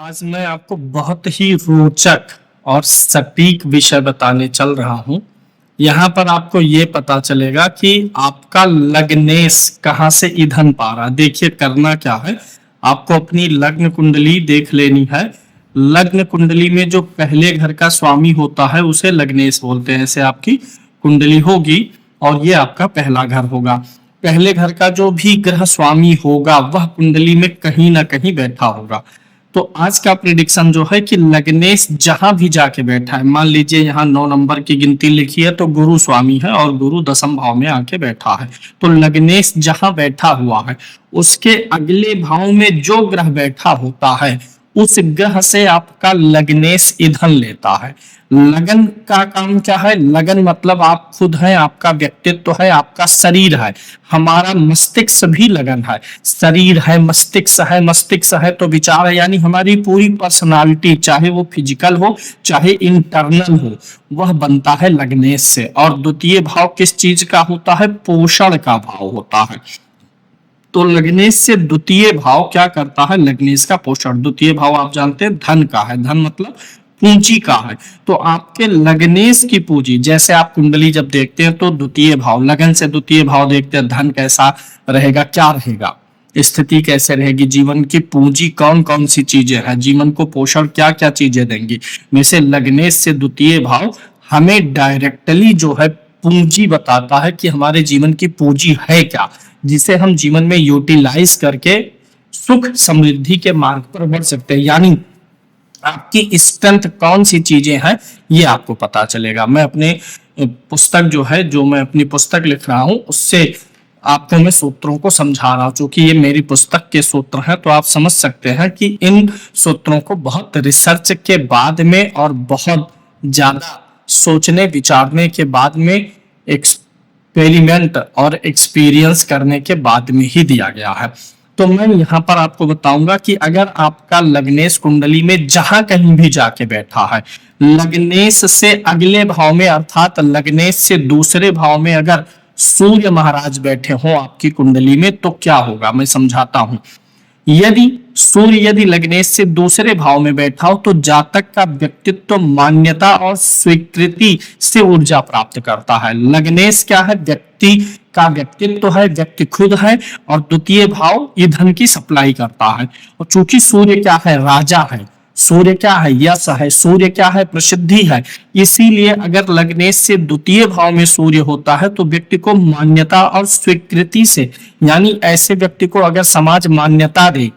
आज मैं आपको बहुत ही रोचक और सटीक विषय बताने चल रहा हूं। यहाँ पर आपको ये पता चलेगा कि आपका लग्नेश कहाँ से ईंधन पा रहा है। देखिए करना क्या है, आपको अपनी लग्न कुंडली देख लेनी है। लग्न कुंडली में जो पहले घर का स्वामी होता है उसे लग्नेश बोलते हैं। ऐसे आपकी कुंडली होगी और ये आपका पहला घर होगा। पहले घर का जो भी ग्रह स्वामी होगा वह कुंडली में कहीं ना कहीं बैठा होगा। तो आज का प्रिडिक्शन जो है कि लग्नेश जहां भी जाके बैठा है, मान लीजिए यहाँ 9 नंबर की गिनती लिखी है तो गुरु स्वामी है और गुरु दशम भाव में आके बैठा है। तो लग्नेश जहां बैठा हुआ है उसके अगले भाव में जो ग्रह बैठा होता है उस ग्रह से आपका लग्नेश ईंधन लेता है। लगन का काम क्या है? लगन मतलब आप खुद हैं, आपका व्यक्तित्व है, आपका शरीर है। हमारा मस्तिष्क भी लगन है, शरीर है, मस्तिष्क है तो विचार है, यानी हमारी पूरी पर्सनालिटी, चाहे वो फिजिकल हो चाहे इंटरनल हो, वह बनता है लग्नेश से। और द्वितीय भाव किस चीज का होता है? पोषण का भाव होता है। तो लग्नेश से द्वितीय भाव क्या करता है? लग्नेश का पोषण। द्वितीय भाव आप जानते हैं धन का है, धन मतलब पूंजी का है। तो आपके लग्नेश की पूंजी, जैसे आप कुंडली जब देखते हैं तो द्वितीय भाव, लगन से द्वितीय भाव देखते हैं, धन कैसा रहेगा, क्या रहेगा, स्थिति कैसे रहेगी, जीवन की पूंजी कौन कौन सी चीजें हैं, जीवन को पोषण क्या क्या चीजें देंगी। वैसे लग्नेश से द्वितीय भाव हमें डायरेक्टली जो है पूंजी बताता है कि हमारे जीवन की पूंजी है क्या, जिसे हम जीवन में यूटिलाइज करके सुख समृद्धि के मार्ग पर बढ़ सकते हैं। यानी आपकी स्ट्रेंथ कौन सी चीजें हैं ये आपको पता चलेगा। मैं अपने पुस्तक जो है, जो मैं अपनी पुस्तक लिख रहा हूं उससे आपको मैं सूत्रों को समझा रहा हूं। चूंकि ये मेरी पुस्तक के सूत्र हैं तो आप समझ सकते हैं कि इन सूत्रों को बहुत रिसर्च के बाद में और बहुत ज्यादा सोचने विचारने के बाद में, एक्सपेरिमेंट और एक्सपीरियंस करने के बाद में ही दिया गया है। तो मैं यहाँ पर आपको बताऊंगा कि अगर आपका लग्नेश कुंडली में जहां कहीं भी जाके बैठा है, लग्नेश से अगले भाव में अर्थात लग्नेश से दूसरे भाव में अगर सूर्य महाराज बैठे हो आपकी कुंडली में तो क्या होगा, मैं समझाता हूं। यदि लग्नेश से दूसरे भाव में बैठा हो तो जातक का व्यक्तित्व मान्यता और स्वीकृति से ऊर्जा प्राप्त करता है। लग्नेश क्या है? व्यक्ति का व्यक्तित्व है, व्यक्ति खुद है, और द्वितीय भाव ईंधन की सप्लाई करता है। और चूंकि सूर्य क्या है? राजा है। सूर्य क्या है? यश है। सूर्य क्या है? प्रसिद्धि है। इसीलिए अगर लग्नेश से द्वितीय भाव में सूर्य होता है तो व्यक्ति को मान्यता और स्वीकृति से, यानी ऐसे व्यक्ति को अगर समाज मान्यता दे,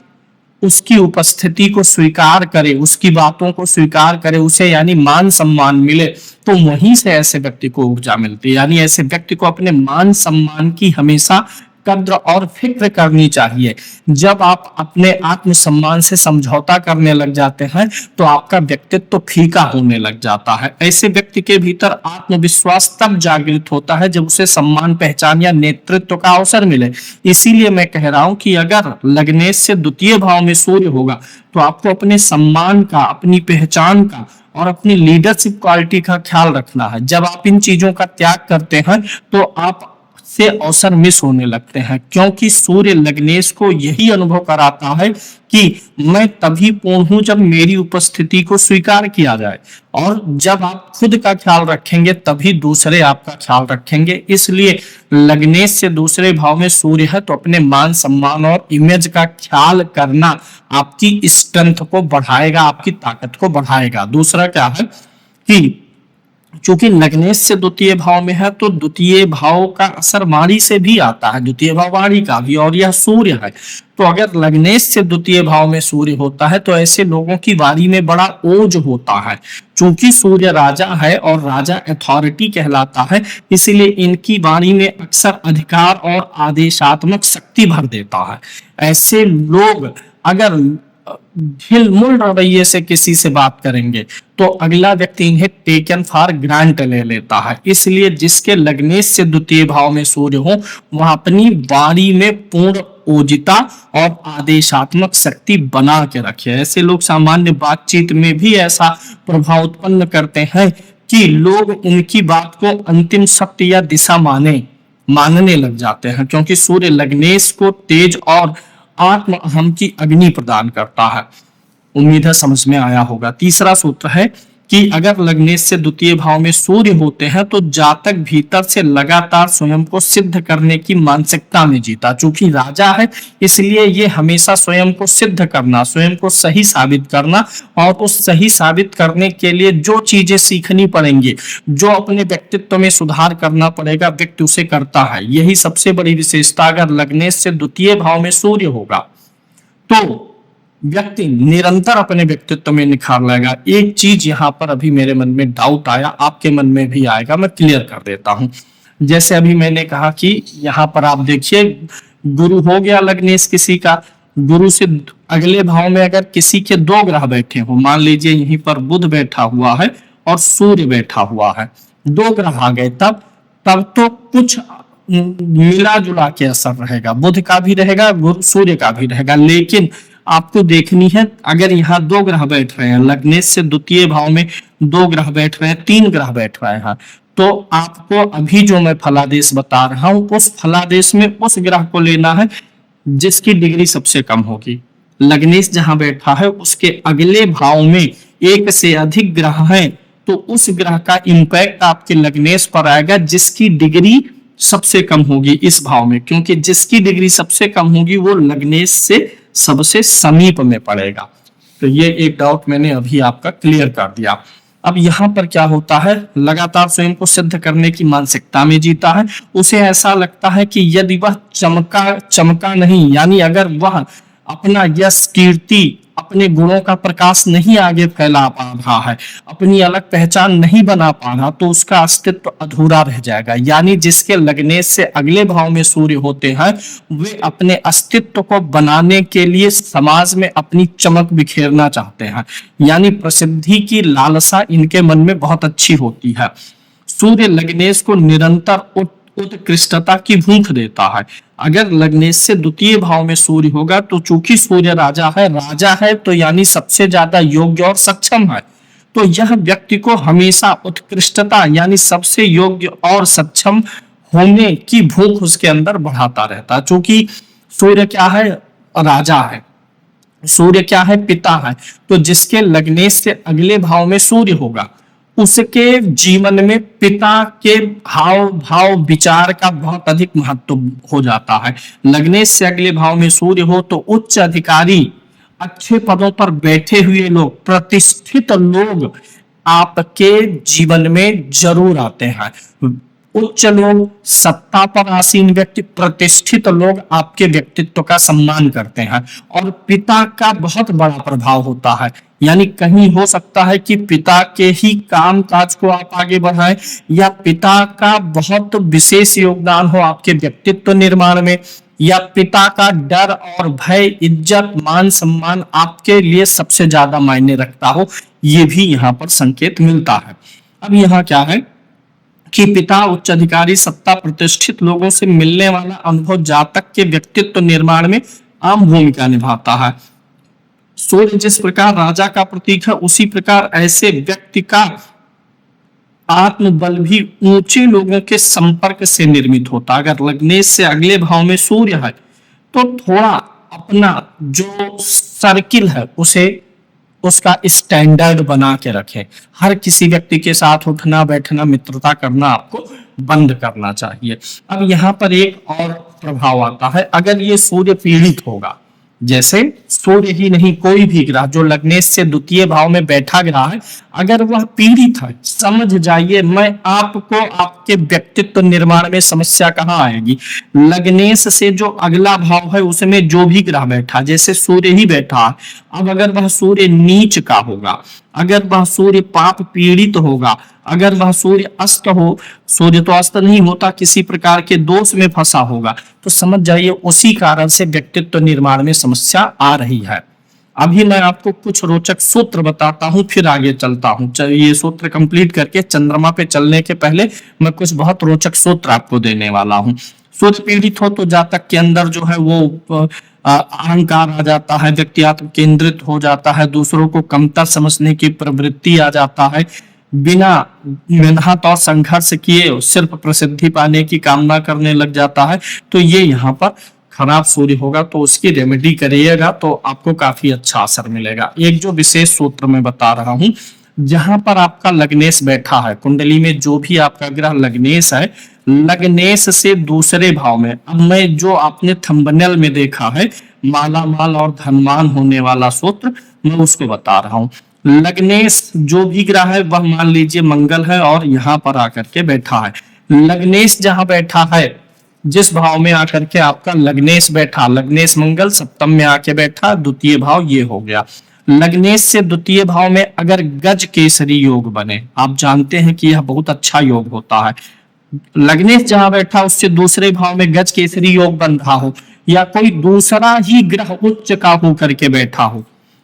उसकी उपस्थिति को स्वीकार करे, उसकी बातों को स्वीकार करे, उसे यानी मान सम्मान मिले, तो वहीं से ऐसे व्यक्ति को ऊर्जा मिलती है। यानी ऐसे व्यक्ति को अपने मान सम्मान की हमेशा कद्र और फिक्र करनी चाहिए। जब आप अपने आत्म सम्मान से समझौता करने लग जाते हैं तो आपका व्यक्तित्व तो फीका होने लग जाता है। ऐसे व्यक्ति के भीतर आत्मविश्वास तब जागृत होता है जब उसे सम्मान, पहचान या नेतृत्व का अवसर मिले। इसीलिए मैं कह रहा हूं कि अगर लग्नेश से द्वितीय भाव में सूर्य होगा तो आपको अपने सम्मान का, अपनी पहचान का और अपनी लीडरशिप क्वालिटी का ख्याल रखना है। जब आप इन चीजों का त्याग करते हैं तो आप से अवसर मिस होने लगते हैं, क्योंकि सूर्य लग्नेश को यही अनुभव कराता है कि मैं तभी पूर्ण हूं जब मेरी उपस्थिति को स्वीकार किया जाए, और जब आप खुद का ख्याल रखेंगे तभी दूसरे आपका ख्याल रखेंगे। इसलिए लग्नेश से दूसरे भाव में सूर्य है तो अपने मान सम्मान और इमेज का ख्याल करना आपकी स्ट्रेंथ को बढ़ाएगा, आपकी ताकत को बढ़ाएगा। दूसरा क्या है कि चूंकि लग्नेश से द्वितीय भाव में है तो द्वितीय भाव का असर वाणी से भी आता है, द्वितीय भाव वाणी का भी, और यह सूर्य है। तो अगर लग्नेश से द्वितीय भाव में सूर्य होता है तो ऐसे लोगों की वाणी में बड़ा ओज होता है। चूंकि सूर्य राजा है और राजा अथॉरिटी कहलाता है, इसीलिए इनकी वाणी में अक्सर अधिकार और आदेशात्मक शक्ति भर देता है। ऐसे लोग अगर ढिलमुल रवैये से किसी से बात करेंगे तो अगला व्यक्ति इन्हें टेकन फॉर ग्रांट ले लेता है। इसलिए जिसके लग्नेश से द्वितीय भाव में सूर्य हो वह अपनी वाणी में पूर्ण ओजिता और आदेशात्मक शक्ति बना के रखे। ऐसे लोग सामान्य बातचीत में भी ऐसा प्रभाव उत्पन्न करते हैं कि लोग उनकी बात को अंतिम सत्य या दिशा मानने लग जाते हैं, क्योंकि सूर्य लग्नेश को तेज और आत्म अहम की अग्नि प्रदान करता है। उम्मीद है समझ में आया होगा। तीसरा सूत्र है कि अगर लग्नेश से द्वितीय भाव में सूर्य होते हैं तो जातक भीतर से लगातार स्वयं को सिद्ध करने की मानसिकता में जीता। चूंकि राजा है इसलिए ये हमेशा स्वयं को सिद्ध करना, स्वयं को सही साबित करना, और उस सही साबित करने के लिए जो चीजें सीखनी पड़ेंगी, जो अपने व्यक्तित्व में सुधार करना पड़ेगा, व्यक्ति उसे करता है। यही सबसे बड़ी विशेषता अगर लग्नेश से द्वितीय भाव में सूर्य होगा तो व्यक्ति निरंतर अपने व्यक्तित्व में निखार लाएगा। एक चीज यहाँ पर अभी मेरे मन में डाउट आया, आपके मन में भी आएगा, मैं क्लियर कर देता हूं। जैसे अभी मैंने कहा कि यहाँ पर आप देखिए गुरु हो गया लग्नेश किसी का, गुरु से अगले भाव में अगर किसी के दो ग्रह बैठे हो, मान लीजिए यहीं पर बुध बैठा हुआ है और सूर्य बैठा हुआ है, दो ग्रह आ गए, तब तो कुछ मिला जुला के असर रहेगा, बुध का भी रहेगा, सूर्य का भी रहेगा। लेकिन आपको देखनी है अगर यहाँ दो ग्रह बैठ रहे हैं, लग्नेश से द्वितीय भाव में दो ग्रह बैठ रहे हैं, तीन ग्रह बैठ रहे हैं, तो आपको अभी जो मैं फलादेश बता रहा हूं उस फलादेश में उस ग्रह को लेना है जिसकी डिग्री सबसे कम होगी। लग्नेश जहां बैठा है उसके अगले भाव में एक से अधिक ग्रह हैं तो उस ग्रह का इंपैक्ट आपके लग्नेश पर आएगा जिसकी डिग्री सबसे कम होगी इस भाव में, क्योंकि जिसकी डिग्री सबसे कम होगी वो लग्नेश से सबसे समीप में पड़ेगा। तो ये एक डाउट मैंने अभी आपका क्लियर कर दिया। अब यहाँ पर क्या होता है, लगातार स्वयं को सिद्ध करने की मानसिकता में जीता है। उसे ऐसा लगता है कि यदि वह चमका नहीं, यानी अगर वह अपना यश कीर्ति अपने गुणों का प्रकाश नहीं आगे फैला पा रहा है, अपनी अलग पहचान नहीं बना पा रहा, तो उसका अस्तित्व अधूरा रह जाएगा। यानी जिसके लग्नेश से अगले भाव में सूर्य होते हैं वे अपने अस्तित्व को बनाने के लिए समाज में अपनी चमक बिखेरना चाहते हैं, यानी प्रसिद्धि की लालसा इनके मन में बहुत अच्छी होती है। सूर्य लग्नेश को निरंतर उत्कृष्टता की भूख देता है। अगर लग्नेश से द्वितीय भाव में सूर्य होगा तो चूंकि सूर्य राजा है तो यानी सबसे ज्यादा योग्य और सक्षम है, तो यह व्यक्ति को हमेशा उत्कृष्टता यानी सबसे योग्य और सक्षम होने की भूख उसके अंदर बढ़ाता रहता है। चूंकि सूर्य क्या है, राजा है, सूर्य क्या है, पिता है, तो जिसके लग्नेश से अगले भाव में सूर्य होगा उसके जीवन में पिता के हाव भाव विचार का बहुत अधिक महत्व हो जाता है। लग्नेश से अगले भाव में सूर्य हो तो उच्च अधिकारी, अच्छे पदों पर बैठे हुए लोग, प्रतिष्ठित लोग आपके जीवन में जरूर आते हैं। उच्च लोग, सत्ता पर आसीन व्यक्ति, प्रतिष्ठित लोग आपके व्यक्तित्व का सम्मान करते हैं और पिता का बहुत बड़ा प्रभाव होता है। यानी कहीं हो सकता है कि पिता के ही काम काज को आप आगे बढ़ाएं या पिता का बहुत विशेष योगदान हो आपके व्यक्तित्व निर्माण में, या पिता का डर और भय, इज्जत, मान सम्मान आपके लिए सबसे ज्यादा मायने रखता हो, ये भी यहाँ पर संकेत मिलता है। अब यहाँ क्या है कि पिता, उच्च अधिकारी, सत्ता, प्रतिष्ठित लोगों से मिलने वाला अनुभव जातक के व्यक्तित्व निर्माण में आम भूमिका निभाता है। सूर्य जिस प्रकार राजा का प्रतीक है उसी प्रकार ऐसे व्यक्ति का आत्मबल भी ऊंचे लोगों के संपर्क से निर्मित होता है। अगर लग्नेश से अगले भाव में सूर्य है तो थोड़ा अपना जो सर्किल है उसे उसका स्टैंडर्ड बना के रखें। हर किसी व्यक्ति के साथ उठना बैठना मित्रता करना आपको बंद करना चाहिए। अब यहाँ पर एक और प्रभाव आता है, अगर ये सूर्य पीड़ित होगा, जैसे सूर्य ही नहीं कोई भी ग्रह जो लग्नेश से द्वितीय भाव में बैठा ग्रह है, अगर वह पीड़ित है, समझ जाइए मैं आपको आपके व्यक्तित्व निर्माण में समस्या कहाँ आएगी। लग्नेश से जो अगला भाव है उसमें जो भी ग्रह बैठा, जैसे सूर्य ही बैठा है, अब अगर वह सूर्य नीच का होगा, अगर वह सूर्य पाप पीड़ित होगा, अगर वह सूर्य अस्त हो, सूर्य तो अस्त नहीं होता, किसी प्रकार के दोष में फंसा होगा, तो समझ जाइए उसी कारण से व्यक्तित्व निर्माण में समस्या आ रही है। अभी मैं आपको कुछ रोचक सूत्र बताता हूं, फिर आगे चलता हूं। ये सूत्र कंप्लीट करके चंद्रमा पे चलने के पहले मैं कुछ बहुत रोचक सूत्र आपको देने वाला हूं। सूर्य पीड़ित हो तो जातक के अंदर जो है वो अहंकार आ जाता है, व्यक्ति आत्म केंद्रित हो जाता है, दूसरों को कमतर समझने की प्रवृत्ति आ जाता है, बिना मेहनत और संघर्ष किए सिर्फ प्रसिद्धि पाने की कामना करने लग जाता है। तो ये यहाँ पर खराब सूर्य होगा तो उसकी रेमेडी करिएगा तो आपको काफी अच्छा असर मिलेगा। एक जो विशेष सूत्र मैं बता रहा हूं, जहां पर आपका लग्नेश बैठा है, कुंडली में जो भी आपका ग्रह लग्नेश है, लग्नेश से दूसरे भाव में, अब मैं जो आपने थंबनेल में देखा है माला माल और धनवान होने वाला सूत्र, मैं उसको बता रहा हूँ। लग्नेश जो भी ग्रह है वह मान लीजिए मंगल है और यहाँ पर आकर के बैठा है। लग्नेश जहां बैठा है, जिस भाव में आकर के आपका लग्नेश बैठा, लग्नेश मंगल सप्तम में आके बैठा, द्वितीय भाव ये हो गया। लग्नेश से द्वितीय भाव में अगर गज केसरी योग बने, आप जानते हैं कि यह बहुत अच्छा योग होता है। लग्नेश जहां बैठा उससे दूसरे भाव में गज केसरी योग बन रहा हो, या कोई दूसरा ही ग्रह उच्च का होकर के बैठा हो,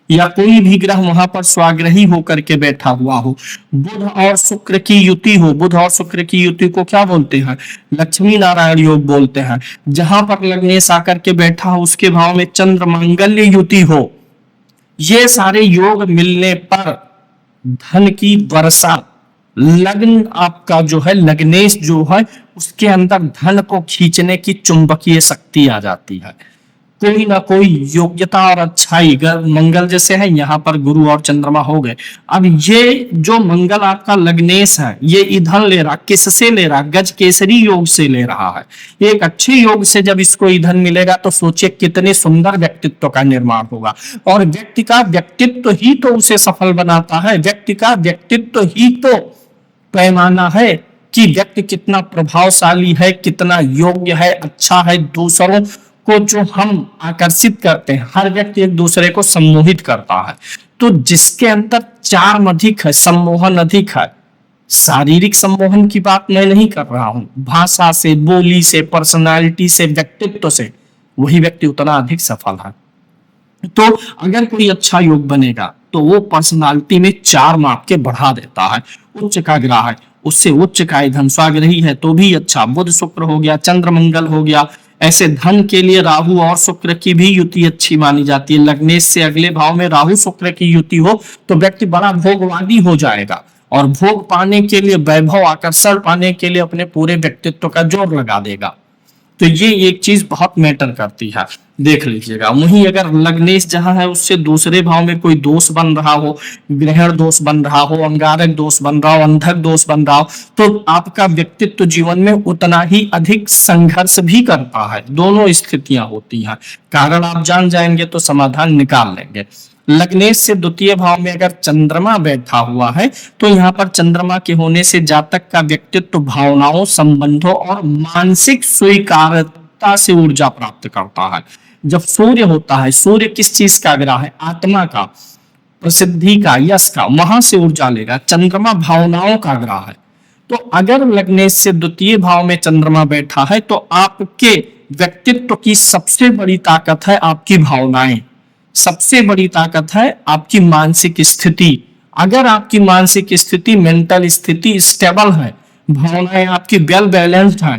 या कोई भी ग्रह वहां पर स्वाग्रही होकर के बैठा हुआ हो, बुध और शुक्र की युति हो, बुध और शुक्र की युति को क्या बोलते हैं, लक्ष्मी नारायण योग बोलते हैं। जहां पर लग्नेश आकर के बैठा हो उसके भाव में चंद्र मंगल्य युति हो, ये सारे योग मिलने पर धन की वर्षा, लग्न आपका जो है लग्नेश जो है उसके अंदर धन को खींचने की चुंबकीय शक्ति आ जाती है। कोई ना कोई योग्यता और अच्छाई, मंगल जैसे है यहाँ पर गुरु और चंद्रमा हो गए। अब ये जो मंगल आपका लग्नेश है ये ईंधन ले रहा, किससे ले रहा, गज केसरी योग से ले रहा है। एक अच्छे योग से जब इसको ईंधन मिलेगा तो सोचिए कितने सुंदर व्यक्तित्व का निर्माण होगा। और व्यक्ति का व्यक्तित्व ही तो उसे सफल बनाता है, व्यक्ति का व्यक्तित्व ही तो पैमाना है कि व्यक्ति कितना प्रभावशाली है, कितना योग्य है, अच्छा है, दूसरों को जो हम आकर्षित करते हैं। हर व्यक्ति एक दूसरे को सम्मोहित करता है, तो जिसके अंदर चार्म अधिक है, सम्मोहन अधिक है, शारीरिक सम्मोहन की बात मैं नहीं कर रहा हूं, भाषा से, बोली से, पर्सनालिटी से, व्यक्तित्व से, वही व्यक्ति उतना अधिक सफल है। तो अगर कोई अच्छा योग बनेगा तो वो पर्सनालिटी में चार्म आपके बढ़ा देता है। उच्च का ग्रह है उससे उच्च का ईंधन, स्वाग्रही है तो भी अच्छा, बुध शुक्र हो गया, चंद्र मंगल हो गया। ऐसे धन के लिए राहु और शुक्र की भी युति अच्छी मानी जाती है। लग्नेश से अगले भाव में राहु शुक्र की युति हो तो व्यक्ति बड़ा भोगवादी हो जाएगा और भोग पाने के लिए, वैभव आकर्षण पाने के लिए अपने पूरे व्यक्तित्व का जोर लगा देगा। तो ये एक चीज बहुत मैटर करती है, देख लीजिएगा। वहीं अगर लग्नेश जहां है उससे दूसरे भाव में कोई दोष बन रहा हो, ग्रहण दोष बन रहा हो, अंगारक दोष बन रहा हो, अंधक दोष बन रहा हो, तो आपका व्यक्तित्व जीवन में उतना ही अधिक संघर्ष भी करता है। दोनों स्थितियां होती हैं, कारण आप जान जाएंगे तो समाधान निकाल लेंगे। लग्नेश से द्वितीय भाव में अगर चंद्रमा बैठा हुआ है तो यहाँ पर चंद्रमा के होने से जातक का व्यक्तित्व भावनाओं, संबंधों और मानसिक स्वीकार्यता से ऊर्जा प्राप्त करता है। जब सूर्य होता है, सूर्य किस चीज का ग्रह है, आत्मा का, प्रसिद्धि का, यश का, वहां से ऊर्जा लेगा। चंद्रमा भावनाओं का ग्रह है, तो अगर लग्नेश से द्वितीय भाव में चंद्रमा बैठा है तो आपके व्यक्तित्व की सबसे बड़ी ताकत है आपकी भावनाएं, सबसे बड़ी ताकत है आपकी मानसिक स्थिति। अगर आपकी मानसिक स्थिति, मेंटल स्थिति स्टेबल है, भावनाएं आपकी वेल बैलेंस्ड है,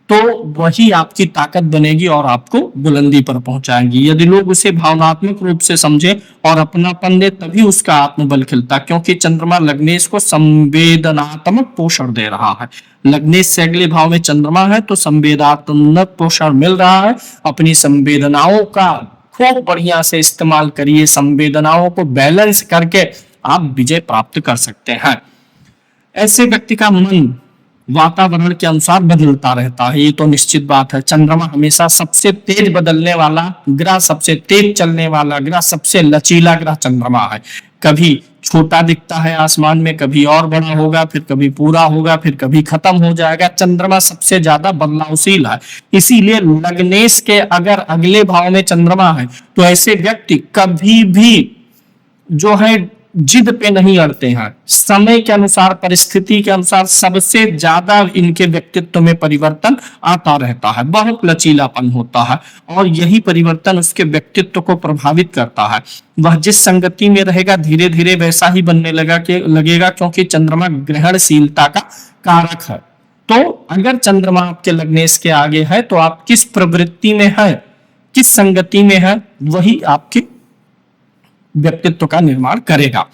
तो वही आपकी ताकत बनेगी और आपको बुलंदी पर पहुंचाएगी। यदि लोग उसे भावनात्मक रूप से समझे और अपनापन दे तभी उसका आत्मबल खिलता, क्योंकि चंद्रमा लग्नेश को संवेदनात्मक पोषण दे रहा है। लग्नेश से अगले भाव में चंद्रमा है तो संवेदनात्मक पोषण मिल रहा है। अपनी संवेदनाओं का खूब बढ़िया से इस्तेमाल करिए, संवेदनाओं को बैलेंस करके आप विजय प्राप्त कर सकते हैं। ऐसे व्यक्ति का मन वातावरण के अनुसार बदलता रहता है, ये तो निश्चित बात है। चंद्रमा हमेशा सबसे तेज बदलने वाला ग्रह, सबसे तेज चलने वाला ग्रह, सबसे लचीला ग्रह चंद्रमा है। कभी छोटा दिखता है आसमान में, कभी और बड़ा होगा, फिर कभी पूरा होगा, फिर कभी खत्म हो जाएगा। चंद्रमा सबसे ज्यादा बदलावशील है, इसीलिए लग्नेश के अगर अगले भाव में चंद्रमा है तो ऐसे व्यक्ति कभी भी जो है जिद पे नहीं अड़ते हैं। समय के अनुसार, परिस्थिति के अनुसार सबसे ज्यादा इनके व्यक्तित्व में परिवर्तन आता रहता है, बहुत लचीलापन होता है और यही परिवर्तन उसके व्यक्तित्व को प्रभावित करता है। वह जिस संगति में रहेगा धीरे धीरे वैसा ही बनने लगेगा, क्योंकि चंद्रमा ग्रहणशीलता का कारक है। तो अगर चंद्रमा आपके लग्नेश के आगे है तो आप किस प्रवृत्ति में है, किस संगति में है, वही आपके व्यक्तित्व का निर्माण करेगा।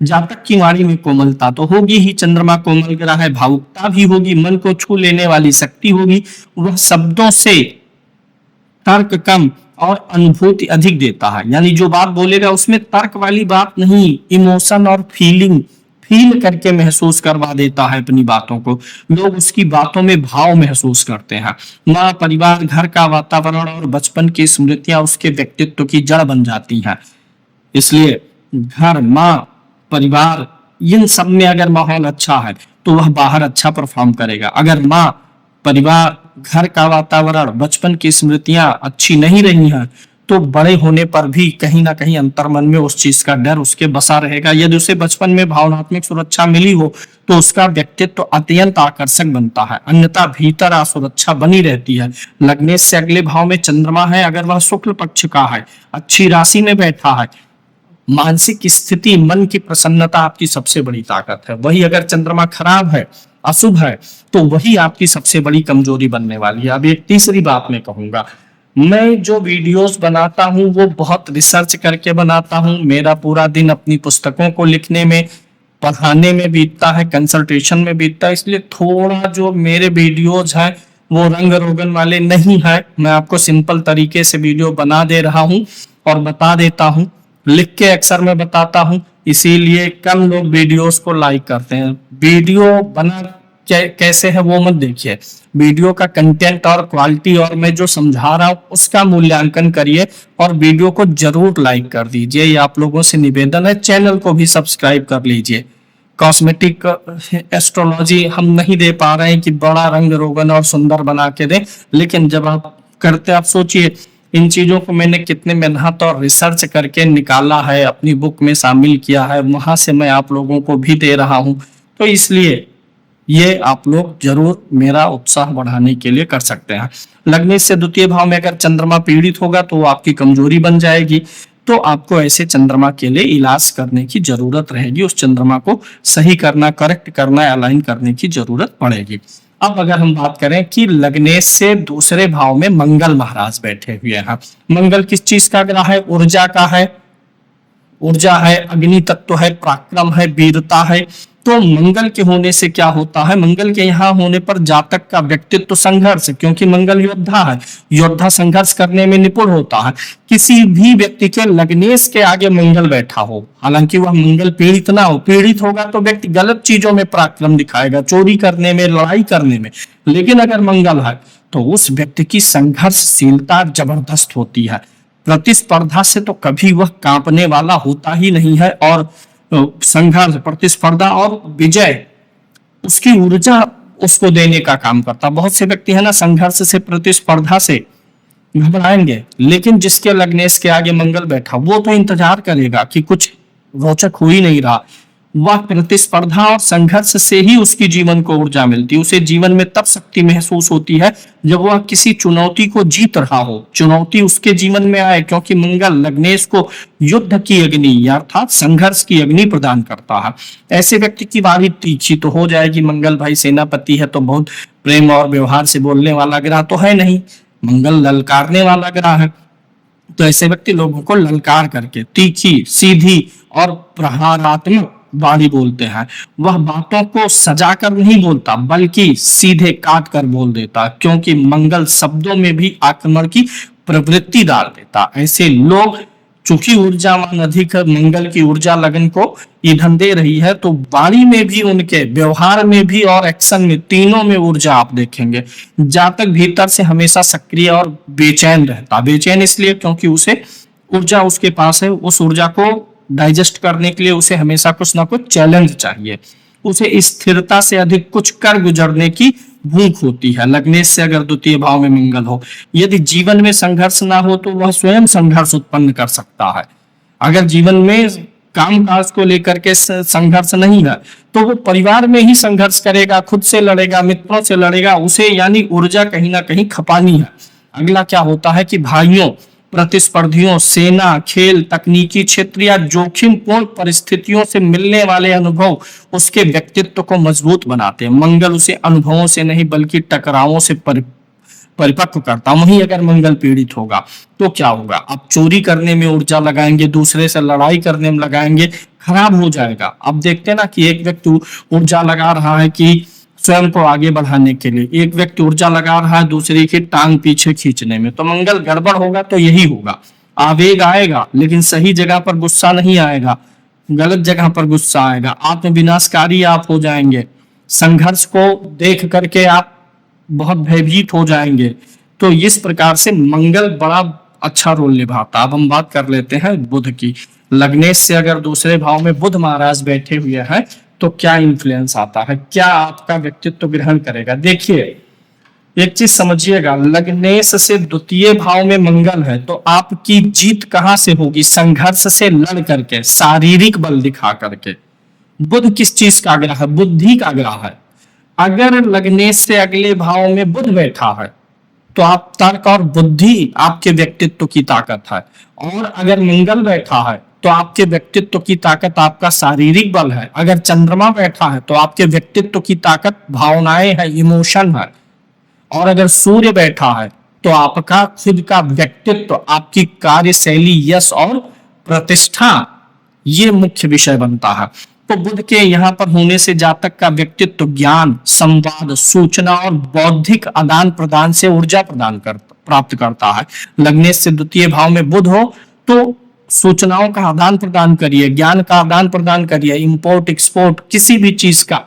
जातक की वाणी में कोमलता तो होगी ही, चंद्रमा कोमल ग्रह है, भावुकता भी होगी, मन को छू लेने वाली शक्ति होगी। वह शब्दों से तर्क कम और अनुभूति अधिक देता है। यानी जो बात बोलेगा उसमें तर्क वाली बात नहीं, इमोशन और फील करके महसूस करवा देता है अपनी बातों को। लोग उसकी बातों में भाव महसूस करते हैं। माँ, परिवार, घर का वातावरण और बचपन की स्मृतियां उसके व्यक्तित्व की जड़ बन जाती हैं। इसलिए घर, माँ, परिवार, इन सब में अगर माहौल अच्छा है तो वह बाहर अच्छा परफॉर्म करेगा। अगर माँ, परिवार, घर का वातावरण, बचपन की स्मृतियां अच्छी नहीं रही हैं तो बड़े होने पर भी कहीं ना कहीं अंतर्मन में उस चीज का डर उसके बसा रहेगा। यदि उसे बचपन में भावनात्मक सुरक्षा मिली हो तो उसका व्यक्तित्व अत्यंत आकर्षक बनता है, अन्यथा भीतर असुरक्षा बनी रहती है। लग्नेश से अगले भाव में चंद्रमा है, अगर वह शुक्ल पक्ष का है, अच्छी राशि में बैठा है, मानसिक स्थिति, मन की प्रसन्नता आपकी सबसे बड़ी ताकत है। वही अगर चंद्रमा खराब है, अशुभ है, तो वही आपकी सबसे बड़ी कमजोरी बनने वाली है। अब एक तीसरी बात मैं कहूंगा, मैं जो वीडियोस बनाता हूं वो बहुत रिसर्च करके बनाता हूं। मेरा पूरा दिन अपनी पुस्तकों को लिखने में, पढ़ाने में बीतता है, कंसल्टेशन में बीतता है। इसलिए थोड़ा जो मेरे वीडियोज हैं वो रंग रोगन वाले नहीं है। मैं आपको सिंपल तरीके से वीडियो बना दे रहा हूं और बता देता हूं, लिख के अक्सर मैं बताता हूं, इसीलिए कम लोग वीडियोस को लाइक करते हैं। वीडियो बना कैसे है वो मत देखिए, वीडियो का कंटेंट और क्वालिटी और मैं जो समझा रहा हूं उसका मूल्यांकन करिए और वीडियो को जरूर लाइक कर दीजिए। ये आप लोगों से निवेदन है। चैनल को भी सब्सक्राइब कर लीजिए। कॉस्मेटिक एस्ट्रोलॉजी हम नहीं दे पा रहे हैं कि बड़ा रंग रोगन और सुंदर बना के दें, लेकिन जब आप करते आप सोचिए इन चीजों को मैंने कितने मेहनत और रिसर्च करके निकाला है, अपनी बुक में शामिल किया है, वहां से मैं आप लोगों को भी दे रहा हूं। तो इसलिए ये आप लोग जरूर मेरा उत्साह बढ़ाने के लिए कर सकते हैं। लग्न से द्वितीय भाव में अगर चंद्रमा पीड़ित होगा तो वो आपकी कमजोरी बन जाएगी। तो आपको ऐसे चंद्रमा के लिए इलाज करने की जरूरत रहेगी। उस चंद्रमा को सही करना, करेक्ट करना, अलाइन करने की जरूरत पड़ेगी। अब अगर हम बात करें कि लग्नेश से दूसरे भाव में मंगल महाराज बैठे हुए हैं। मंगल किस चीज का ग्रह है? ऊर्जा का है। ऊर्जा है, अग्नि तत्व है, पराक्रम है, वीरता है। तो मंगल के होने से क्या होता है? मंगल के यहाँ होने पर जातक का व्यक्तित्व संघर्ष, क्योंकि मंगल योद्धा है, योद्धा संघर्ष करने में निपुण होता है। किसी भी व्यक्ति के लग्नेश के आगे मंगल बैठा हो, हालांकि वह मंगल पीड़ित ना हो, पीड़ित होगा तो व्यक्ति गलत चीजों में पराक्रम दिखाएगा, चोरी करने में, लड़ाई करने में। लेकिन अगर मंगल है तो उस व्यक्ति की संघर्षशीलता जबरदस्त होती है। प्रतिस्पर्धा से तो कभी वह कांपने वाला होता ही नहीं है। और संघर्ष, प्रतिस्पर्धा और विजय उसकी ऊर्जा उसको देने का काम करता। बहुत से व्यक्ति है ना, संघर्ष से, प्रतिस्पर्धा से घबराएंगे, लेकिन जिसके लग्नेश के आगे मंगल बैठा वो तो इंतजार करेगा कि कुछ रोचक हो ही नहीं रहा। वह प्रतिस्पर्धा और संघर्ष से ही उसकी जीवन को ऊर्जा मिलती है। उसे जीवन में तब शक्ति महसूस होती है जब वह किसी चुनौती को जीत रहा हो, चुनौती उसके जीवन में आए, क्योंकि मंगल लग्नेश को युद्ध की अग्नि अर्थात संघर्ष की अग्नि प्रदान करता है। ऐसे व्यक्ति की वाणी तीखी तो हो जाएगी। मंगल भाई सेनापति है तो बहुत प्रेम और व्यवहार से बोलने वाला ग्रह तो है नहीं, मंगल ललकारने वाला ग्रह है। तो ऐसे व्यक्ति लोगों को ललकार करके तीखी, सीधी और प्रहारात्मक वाणी बोलते हैं। वह बातों को सजाकर नहीं बोलता बल्कि सीधे काट कर बोल देता, क्योंकि मंगल शब्दों में भी आक्रमण की प्रवृत्ति डाल देता। ऐसे लोग, चूंकि ऊर्जावान अधिक मंगल की ऊर्जा लगन को ईंधन दे रही है, तो वाणी में भी, उनके व्यवहार में भी और एक्शन में, तीनों में ऊर्जा आप देखेंगे। जातक भीतर से हमेशा सक्रिय और बेचैन रहता। बेचैन इसलिए क्योंकि उसे ऊर्जा उसके पास है, उस ऊर्जा को डाइजेस्ट करने के लिए उसे हमेशा कुछ ना कुछ चैलेंज चाहिए। उसे स्थिरता से अधिक कुछ कर गुजरने की भूख होती है। लग्नेश से अगर द्वितीय भाव में मंगल हो, यदि जीवन में संघर्ष ना हो तो वह स्वयं संघर्ष उत्पन्न कर सकता है। अगर जीवन में काम काज को लेकर के संघर्ष नहीं है तो वो परिवार में ही संघर्ष करेगा, खुद से लड़ेगा, मित्रों से लड़ेगा। उसे यानी ऊर्जा कहीं ना कहीं खपानी है। अगला क्या होता है कि भाइयों, प्रतिस्पर्धियों, सेना, खेल, तकनीकी क्षेत्र या जोखिमपूर्ण परिस्थितियों से मिलने वाले अनुभव उसके व्यक्तित्व को मजबूत बनाते हैं। मंगल उसे अनुभवों से नहीं बल्कि टकरावों से परिपक्व करता। वहीं अगर मंगल पीड़ित होगा तो क्या होगा? आप चोरी करने में ऊर्जा लगाएंगे, दूसरे से लड़ाई करने में लगाएंगे, खराब हो जाएगा। अब देखते हैं ना कि एक व्यक्ति ऊर्जा लगा रहा है कि स्वयं को आगे बढ़ाने के लिए। एक व्यक्ति ऊर्जा लगा रहा है दूसरे की टांग पीछे खींचने में, तो मंगल गड़बड़ होगा तो यही होगा। आवेग आएगा लेकिन सही जगह पर गुस्सा नहीं आएगा, गलत जगह पर गुस्सा आएगा, आत्म विनाशकारी आप हो जाएंगे, संघर्ष को देख करके आप बहुत भयभीत हो जाएंगे। तो इस प्रकार से मंगल बड़ा अच्छा रोल निभाता। अब हम बात कर लेते हैं बुध की। लग्नेश से अगर दूसरे भाव में बुध महाराज बैठे हुए हैं तो क्या इन्फ्लुएंस आता है, क्या आपका व्यक्तित्व ग्रहण करेगा। देखिए एक चीज समझिएगा, लग्नेश से द्वितीय भाव में मंगल है तो आपकी जीत कहां से होगी, संघर्ष से लड़ करके, शारीरिक बल दिखा करके। बुध किस चीज का ग्रह है, बुद्धि का ग्रह है। अगर लग्नेश से अगले भाव में बुध बैठा है तो आप तर्क और बुद्धि आपके व्यक्तित्व की ताकत है, और अगर मंगल बैठा है तो आपके व्यक्तित्व की ताकत आपका शारीरिक बल है। अगर चंद्रमा बैठा है तो आपके व्यक्तित्व की ताकत भावनाएं है, इमोशन है, और अगर सूर्य बैठा है तो आपका खुद का व्यक्तित्व, आपकी कार्यशैली, यश और प्रतिष्ठा, ये मुख्य विषय बनता है। तो बुध के यहाँ पर होने से जातक का व्यक्तित्व ज्ञान, संवाद, सूचना और बौद्धिक आदान प्रदान से ऊर्जा प्राप्त करता है। लग्नेश से द्वितीय भाव में बुध हो तो सूचनाओं का आदान प्रदान करिए, ज्ञान का आदान प्रदान करिए, इंपोर्ट एक्सपोर्ट किसी भी चीज का,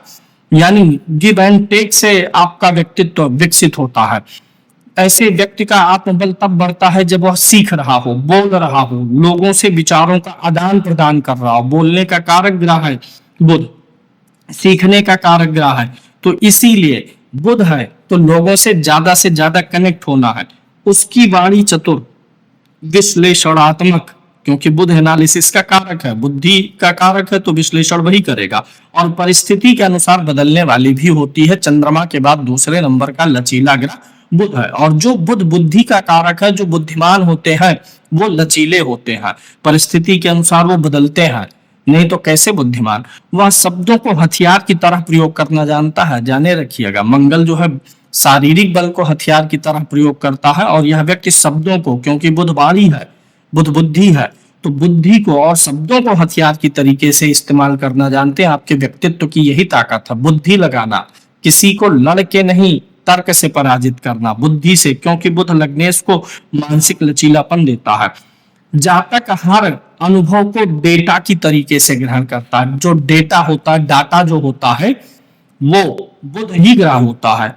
यानी गिव एंड टेक से आपका व्यक्तित्व विकसित होता है। ऐसे व्यक्ति का आत्मबल तब बढ़ता है जब वह सीख रहा हो, बोल रहा हो, लोगों से विचारों का आदान प्रदान कर रहा हो। बोलने का कारक ग्रह है बुध, सीखने का कारक ग्रह है, तो इसीलिए बुध है तो लोगों से ज्यादा कनेक्ट होना है। उसकी वाणी चतुर, विश्लेषणात्मक, क्योंकि बुध एनालिसिस का कारक है, बुद्धि का कारक है, तो विश्लेषण वही करेगा, और परिस्थिति के अनुसार बदलने वाली भी होती है। चंद्रमा के बाद दूसरे नंबर का लचीला ग्रह बुध है, और जो बुध बुद्धि का कारक है, जो बुद्धिमान होते हैं वो लचीले होते हैं, परिस्थिति के अनुसार वो बदलते हैं, नहीं तो कैसे बुद्धिमान। वह शब्दों को हथियार की तरह प्रयोग करना जानता है। जाने रखिएगा मंगल जो है शारीरिक बल को हथियार की तरह प्रयोग करता है, और यह व्यक्ति शब्दों को, क्योंकि बुध वाणी है, बुध बुद्धि है, तो बुद्धि को और शब्दों को हथियार की तरीके से इस्तेमाल करना जानते हैं। आपके व्यक्तित्व की यही ताकत है, बुद्धि लगाना, किसी को लड़ के नहीं, तर्क से पराजित करना, बुद्धि से, क्योंकि बुध लग्नेश को मानसिक लचीलापन देता है। जातक हर अनुभव को डेटा की तरीके से ग्रहण करता है। जो डेटा होता है, डाटा जो होता है, वो बुध ही ग्रह होता है।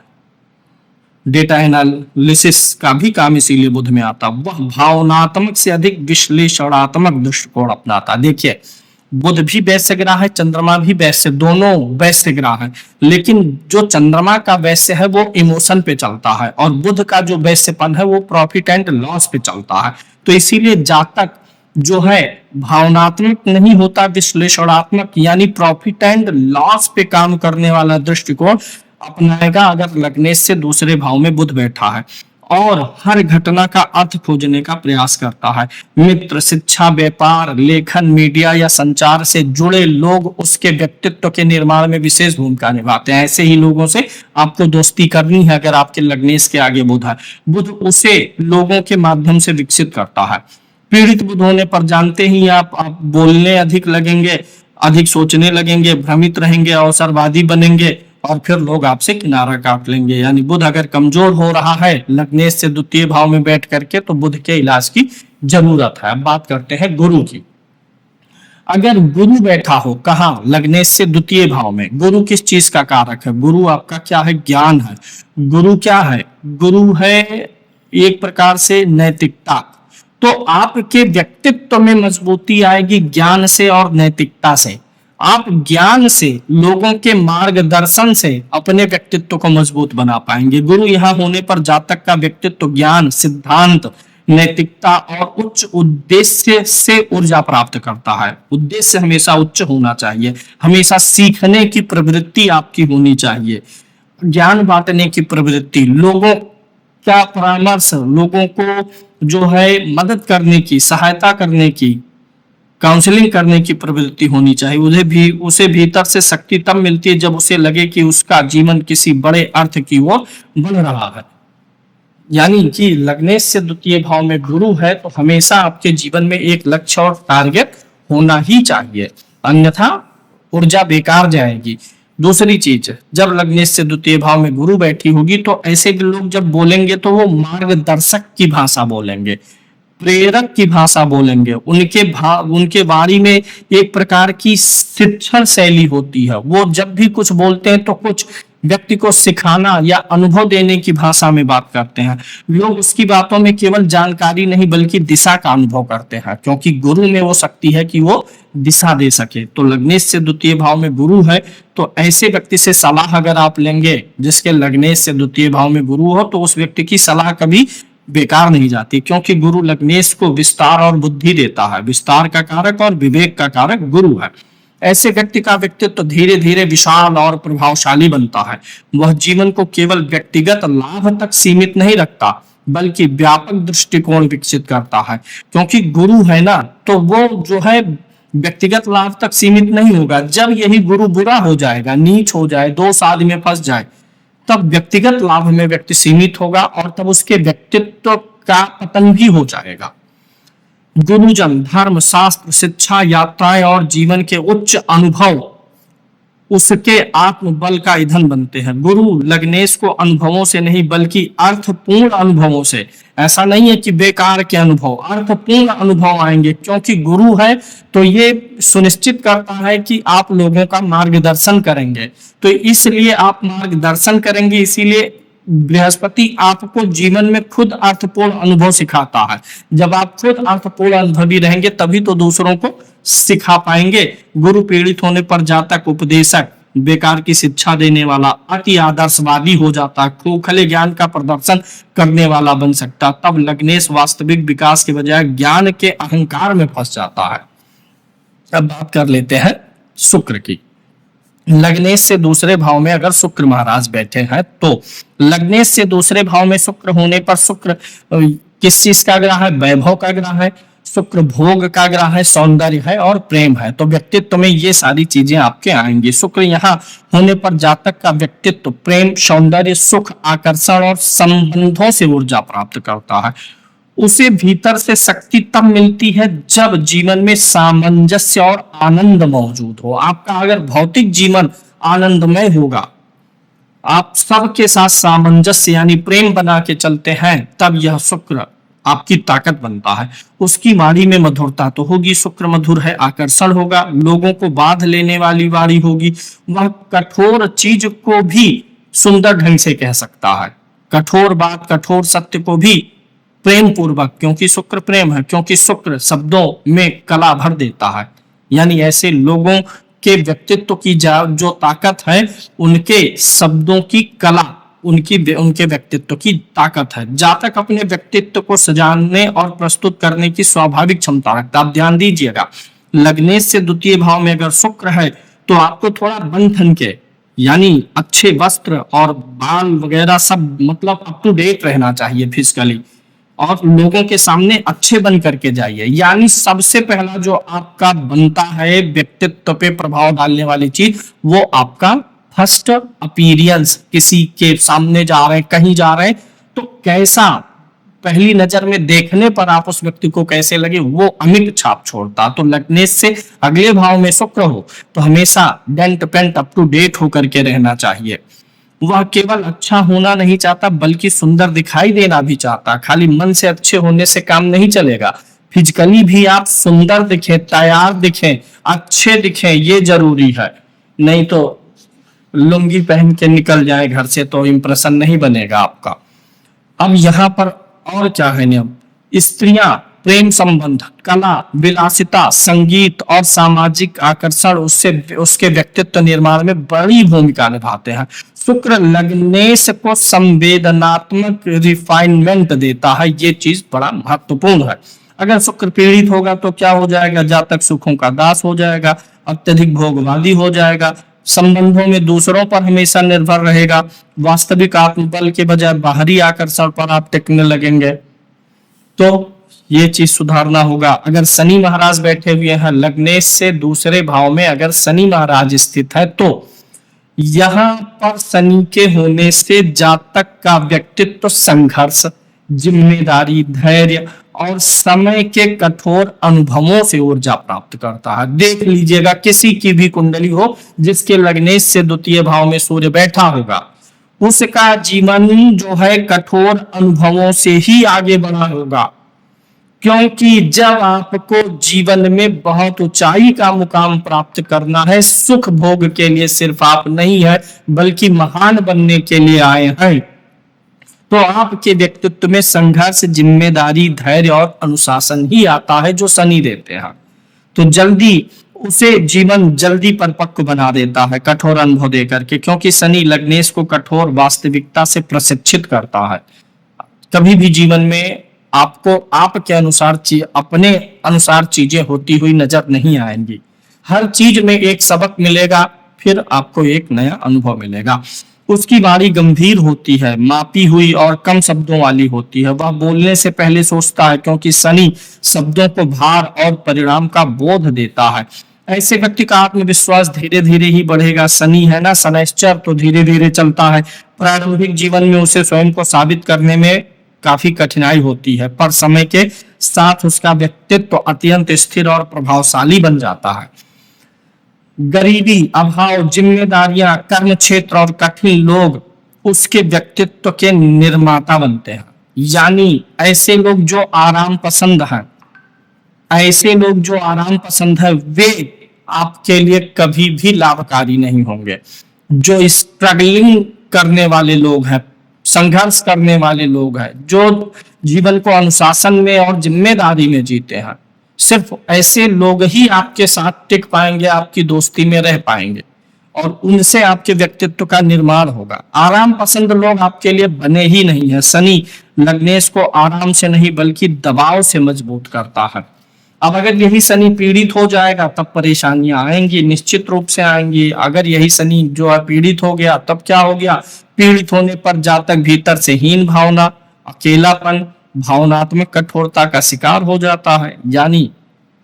डेटा एनालिसिस का भी काम इसीलिए बुध में आता। वह भावनात्मक से अधिक विश्लेषणात्मक दृष्टिकोण अपनाता। देखिए बुध भी वैश्य ग्रह है, चंद्रमा भी वैश्य, दोनों वैश्य ग्रह है, लेकिन जो चंद्रमा का वैश्य है वो इमोशन पे चलता है, और बुध का जो वैश्यपन है वो प्रॉफिट एंड लॉस पे चलता है। तो इसीलिए जातक जो है भावनात्मक नहीं होता, विश्लेषणात्मक, यानी प्रॉफिट एंड लॉस पे काम करने वाला दृष्टिकोण अपनाएगा अगर लग्नेश से दूसरे भाव में बुध बैठा है, और हर घटना का अर्थ खोजने का प्रयास करता है। मित्र, शिक्षा, व्यापार, लेखन, मीडिया या संचार से जुड़े लोग उसके व्यक्तित्व के निर्माण में विशेष भूमिका निभाते हैं। ऐसे ही लोगों से आपको दोस्ती करनी है अगर आपके लग्नेश के आगे बुध है। बुध उसे लोगों के माध्यम से विकसित करता है। पीड़ित बुध होने पर जानते ही आप बोलने अधिक लगेंगे, अधिक सोचने लगेंगे, भ्रमित रहेंगे, अवसरवादी बनेंगे, और फिर लोग आपसे किनारा काट लेंगे। यानी बुध अगर कमजोर हो रहा है लग्नेश से द्वितीय भाव में बैठ करके, तो बुध के इलाज की जरूरत है। अब बात करते हैं गुरु की। अगर गुरु बैठा हो कहाँ, लग्नेश से द्वितीय भाव में, गुरु किस चीज का कारक है, गुरु आपका क्या है, ज्ञान है। गुरु क्या है, गुरु है एक प्रकार से नैतिकता। तो आपके व्यक्तित्व में मजबूती आएगी ज्ञान से और नैतिकता से। आप ज्ञान से, लोगों के मार्गदर्शन से अपने व्यक्तित्व को मजबूत बना पाएंगे। गुरु यहाँ होने पर जातक का व्यक्तित्व ज्ञान, सिद्धांत, नैतिकता और उच्च उद्देश्य से ऊर्जा प्राप्त करता है। उद्देश्य हमेशा उच्च होना चाहिए, हमेशा सीखने की प्रवृत्ति आपकी होनी चाहिए, ज्ञान बांटने की प्रवृत्ति, लोगों का परामर्श, लोगों को जो है मदद करने की, सहायता करने की, काउंसलिंग करने की प्रवृत्ति होनी चाहिए। उसे भीतर से शक्ति तब मिलती है जब उसे लगे कि उसका जीवन किसी बड़े अर्थ की ओर बढ़ रहा है। यानी कि लग्नेश से द्वितीय भाव में गुरु है तो हमेशा आपके जीवन में एक लक्ष्य और टारगेट होना ही चाहिए, अन्यथा ऊर्जा बेकार जाएगी। दूसरी चीज, जब लग्नेश से द्वितीय भाव में गुरु बैठी होगी तो ऐसे लोग जब बोलेंगे तो वो मार्गदर्शक की भाषा बोलेंगे, प्रेरक की भाषा बोलेंगे। उनके वाणी में एक प्रकार की शिक्षण शैली होती है। वो जब भी कुछ बोलते हैं तो कुछ व्यक्ति को सिखाना या अनुभव देने की भाषा में बात करते हैं। लोग उसकी बातों में केवल जानकारी नहीं बल्कि दिशा का अनुभव करते हैं, क्योंकि गुरु में वो शक्ति है कि वो दिशा दे सके। तो लग्नेश से द्वितीय भाव में गुरु है तो ऐसे व्यक्ति से सलाह अगर आप लेंगे जिसके लग्नेश से द्वितीय भाव में गुरु हो, तो उस व्यक्ति की सलाह कभी बेकार नहीं जाती, क्योंकि गुरु लग्नेश को विस्तार और बुद्धि देता है। विस्तार का कारक और विवेक का कारक गुरु है। ऐसे व्यक्ति का व्यक्तित्व धीरे धीरे विशाल और प्रभावशाली बनता है। वह जीवन को केवल व्यक्तिगत लाभ तक सीमित नहीं रखता बल्कि व्यापक दृष्टिकोण विकसित करता है, क्योंकि गुरु है ना, तो वो जो है व्यक्तिगत लाभ तक सीमित नहीं होगा। जब यही गुरु बुरा हो जाएगा, नीच हो जाए, दोष आदि में फंस जाए, तब व्यक्तिगत लाभ में व्यक्ति सीमित होगा और तब उसके व्यक्तित्व का पतन भी हो जाएगा। गुरुजन, धर्म, शास्त्र, शिक्षा, यात्राएं और जीवन के उच्च अनुभव उसके आत्मबल का ईंधन बनते हैं। गुरु लग्नेश को अनुभवों से नहीं बल्कि अर्थपूर्ण अनुभवों से, ऐसा नहीं है कि बेकार के अनुभव, अर्थपूर्ण अनुभव आएंगे, क्योंकि गुरु है तो ये सुनिश्चित करता है कि आप लोगों का मार्गदर्शन करेंगे। तो इसलिए आप मार्गदर्शन करेंगे, इसीलिए बृहस्पति आपको जीवन में खुद अर्थपूर्ण अनुभव सिखाता है। जब आप खुद अर्थपूर्ण अनुभवी रहेंगे तभी तो दूसरों को सिखा पाएंगे। गुरु पीड़ित होने पर जातक उपदेशक, बेकार की शिक्षा देने वाला, अति आदर्शवादी हो जाता, खोखले ज्ञान का प्रदर्शन करने वाला बन सकता। तब लग्नेश वास्तविक विकास के बजाय ज्ञान के अहंकार में फंस जाता है। अब बात कर लेते हैं शुक्र की। लग्नेश से दूसरे भाव में अगर शुक्र महाराज बैठे हैं तो लग्नेश से दूसरे भाव में शुक्र होने पर, शुक्र किस चीज का ग्रह है? वैभव का ग्रह है। शुक्र भोग का ग्रह है, सौंदर्य है और प्रेम है। तो व्यक्तित्व में ये सारी चीजें आपके आएंगी। शुक्र यहाँ होने पर जातक का व्यक्तित्व प्रेम, सौंदर्य, सुख, आकर्षण और संबंधों से ऊर्जा प्राप्त करता है। उसे भीतर से शक्ति तब मिलती है जब जीवन में सामंजस्य और आनंद मौजूद हो। आपका अगर भौतिक जीवन आनंदमय होगा, आप सबके साथ सामंजस्य यानी प्रेम बना के चलते हैं, तब यह शुक्र आपकी ताकत बनता है। उसकी वाणी में मधुरता तो होगी, शुक्र मधुर है, आकर्षण होगा, लोगों को बांध लेने वाली वाणी होगी। वह कठोर चीज को भी सुंदर ढंग से कह सकता है, कठोर बात, कठोर सत्य को भी प्रेम पूर्वक, क्योंकि शुक्र प्रेम है, क्योंकि शुक्र शब्दों में कला भर देता है। यानी ऐसे लोगों के व्यक्तित्व की जो ताकत है, उनके शब्दों की कला, उनके व्यक्तित्व की ताकत है। जातक अपने व्यक्तित्व को सजाने और प्रस्तुत करने की स्वाभाविक क्षमता रखता है। आप ध्यान दीजिएगा, लग्नेश से द्वितीय भाव में अगर शुक्र है तो आपको थोड़ा बन ठन के, यानी अच्छे वस्त्र और बाल वगैरह सब मतलब अप टू डेट रहना चाहिए फिजिकली, और लोगों के सामने अच्छे बन करके जाइए। यानी सबसे पहला जो आपका बनता है व्यक्तित्व पे प्रभाव डालने वाली चीज, वो आपका फर्स्ट अपीयरेंस। किसी के सामने जा रहे हैं, कहीं जा रहे हैं, तो कैसा पहली नजर में देखने पर आप उस व्यक्ति को कैसे लगे, वो अमिट छाप छोड़ता। तो लग्नेश से अगले भाव में शुक्र हो तो हमेशा dent paint up to date होकर के रहना चाहिए। वह केवल अच्छा होना नहीं चाहता बल्कि सुंदर दिखाई देना भी चाहता। खाली मन से अच्छे होने से काम नहीं चलेगा, फिजिकली भी आप सुंदर दिखें, तैयार दिखें, अच्छे दिखें, ये जरूरी है। नहीं तो लुंगी पहन के निकल जाए घर से तो इंप्रेशन नहीं बनेगा आपका। अब यहाँ पर और क्या है नियम? स्त्रियां, प्रेम संबंध, कला, विलासिता, संगीत और सामाजिक आकर्षण उसके व्यक्तित्व निर्माण में बड़ी भूमिका निभाते हैं। शुक्र लग्नेश को संवेदनात्मक रिफाइनमेंट देता है, ये चीज बड़ा महत्वपूर्ण है। अगर शुक्र पीड़ित होगा तो क्या हो जाएगा? जातक सुखों का दास हो जाएगा, अत्यधिक भोगवादी हो जाएगा, संबंधों में दूसरों पर हमेशा निर्भर रहेगा, वास्तविक आत्मबल के बजाय बाहरी आकर्षण पर आप टिकने लगेंगे। तो ये चीज सुधारना होगा। अगर शनि महाराज बैठे हुए हैं लग्नेश से दूसरे भाव में, अगर शनि महाराज स्थित है तो यहाँ पर शनि के होने से जातक का व्यक्तित्व संघर्ष, जिम्मेदारी, धैर्य और समय के कठोर अनुभवों से ऊर्जा प्राप्त करता है। देख लीजिएगा किसी की भी कुंडली हो जिसके लग्नेश से द्वितीय भाव में सूर्य बैठा होगा, उसका जीवन जो है कठोर अनुभवों से ही आगे बढ़ा होगा। क्योंकि जब आपको जीवन में बहुत ऊंचाई का मुकाम प्राप्त करना है, सुख भोग के लिए सिर्फ आप नहीं है बल्कि महान बनने के लिए आए हैं, तो आपके व्यक्तित्व में संघर्ष, जिम्मेदारी, धैर्य और अनुशासन ही आता है जो शनि देते हैं। तो जल्दी उसे जीवन जल्दी परिपक्व बना देता है कठोर अनुभव देकर के, क्योंकि शनि लग्नेश को कठोर वास्तविकता से प्रशिक्षित करता है। कभी भी जीवन में आपको आपके अनुसार अपने अनुसार चीजें होती हुई नजर नहीं आएंगी। हर चीज में एक सबक मिलेगा, फिर आपको एक नया अनुभव मिलेगा। उसकी वाणी गंभीर होती है, मापी हुई और कम शब्दों वाली होती है। वह बोलने से पहले सोचता है, क्योंकि शनि शब्दों को भार और परिणाम का बोध देता है। ऐसे व्यक्ति का आत्मविश्वास धीरे धीरे ही बढ़ेगा। शनि है ना शनैश्चर, तो धीरे धीरे चलता है। प्रारंभिक जीवन में उसे स्वयं को साबित करने में काफी कठिनाई होती है, पर समय के साथ उसका व्यक्तित्व अत्यंत स्थिर और प्रभावशाली बन जाता है। गरीबी, अभाव, जिम्मेदारियां, कर्म क्षेत्र और कठिन लोग उसके व्यक्तित्व के निर्माता बनते हैं। यानी ऐसे लोग जो आराम पसंद हैं, ऐसे लोग जो आराम पसंद है, वे आपके लिए कभी भी लाभकारी नहीं होंगे। जो स्ट्रगलिंग करने वाले लोग हैं, संघर्ष करने वाले लोग हैं, जो जीवन को अनुशासन में और जिम्मेदारी में जीते हैं, सिर्फ ऐसे लोग ही आपके साथ टिक पाएंगे, आपकी दोस्ती में रह पाएंगे और उनसे आपके व्यक्तित्व का निर्माण होगा। आराम पसंद लोग आपके लिए बने ही नहीं है। शनि लग्नेश को आराम से नहीं बल्कि दबाव से मजबूत करता है। अब अगर यही शनि पीड़ित हो जाएगा तब परेशानियां आएंगी, निश्चित रूप से आएंगी। अगर यही शनि जो है पीड़ित हो गया तब क्या हो गया? पीड़ित होने पर जातक भीतर से हीन भावना, अकेलापन, भावनात्मक कठोरता का शिकार हो जाता है, यानी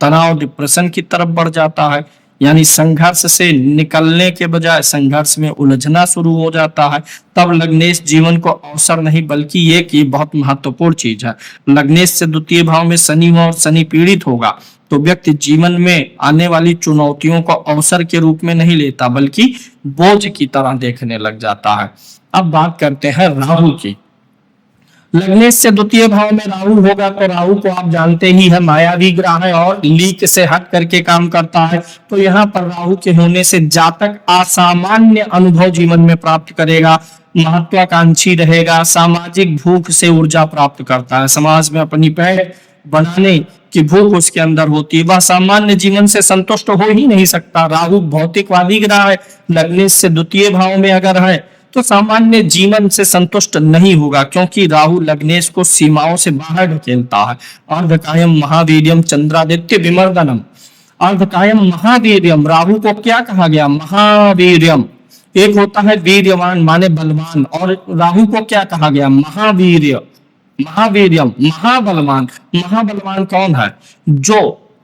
तनाव, डिप्रेशन की तरफ बढ़ जाता है। यानी संघर्ष से निकलने के बजाय संघर्ष में उलझना शुरू हो जाता है। तब लग्नेश जीवन को अवसर नहीं बल्कि ये बहुत महत्वपूर्ण चीज है। लग्नेश से द्वितीय भाव में शनि हो और शनि पीड़ित होगा तो व्यक्ति जीवन में आने वाली चुनौतियों को अवसर के रूप में नहीं लेता बल्कि बोझ की तरह देखने लग जाता है। अब बात करते हैं राहु की। लग्नेश से द्वितीय भाव में राहु होगा तो राहु को आप जानते ही है मायावी ग्रह है और लीक से हट करके काम करता है। तो यहाँ पर राहु के होने से जातक असामान्य अनुभव जीवन में प्राप्त करेगा, महत्वाकांक्षी रहेगा, सामाजिक भूख से ऊर्जा प्राप्त करता है। समाज में अपनी पहल बनाने की भूख उसके अंदर होती है। वह सामान्य जीवन से संतुष्ट हो ही नहीं सकता। राहु भौतिकवादी ग्रह है, लग्नेश से द्वितीय भाव में अगर है तो सामान्य जीवन से संतुष्ट नहीं होगा, क्योंकि राहु लग्नेश को सीमाओं से बाहर ढकेलता है। अर्धकायम महावीर्यम चंद्रादित्य विमर्दनम। अर्धकायम महावीर्यम, राहु को क्या कहा गया? महावीर्यम। एक होता है वीर्यवान माने बलवान, और राहु को क्या कहा गया? महावीर्य, महावीर्यम, महाबलवान। महाबलवान कौन है? जो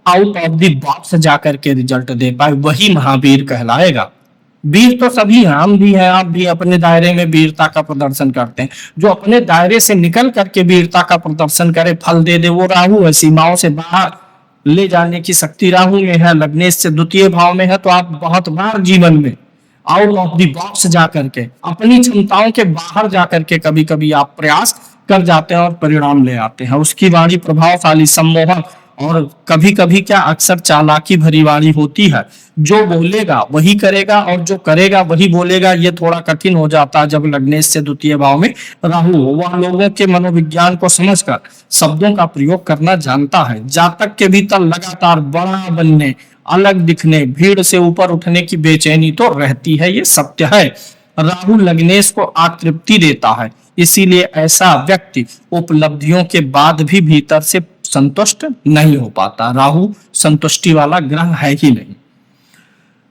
आउट ऑफ द बॉक्स जाकर के रिजल्ट दे पाए वही महावीर कहलाएगा। वीर तो सभी हैं, हम भी हैं, आप भी अपने दायरे में वीरता का प्रदर्शन करते हैं। जो अपने दायरे से निकल करके वीरता का प्रदर्शन करे, फल दे दे, वो राहु है। सीमाओं से बाहर ले जाने की शक्ति राहु में है। लग्नेश से द्वितीय भाव में है तो आप बहुत बार जीवन में आउट ऑफ द बॉक्स जाकर के, अपनी क्षमताओं के बाहर जाकर के कभी कभी आप प्रयास कर जाते हैं और परिणाम ले आते हैं। उसकी वाणी प्रभावशाली, सम्मोहक और कभी कभी क्या अक्सर चालाकी भरी वाणी होती है। जो बोलेगा वही करेगा और जो करेगा वही बोलेगा। ये थोड़ा कठिन हो जाता है जब लग्नेश से द्वितीय भाव में राहु हो। वह लोगों के मनोविज्ञान को समझकर शब्दों का प्रयोग करना जानता है। जातक के भीतर लगातार बड़ा बनने, अलग दिखने, भीड़ से ऊपर उठने की बेचैनी तो रहती है, ये सत्य है। राहु लग्नेश को अतृप्ति देता है, इसीलिए ऐसा व्यक्ति उपलब्धियों के बाद भी भीतर से संतुष्ट नहीं हो पाता। राहु संतुष्टि वाला ग्रह है ही नहीं।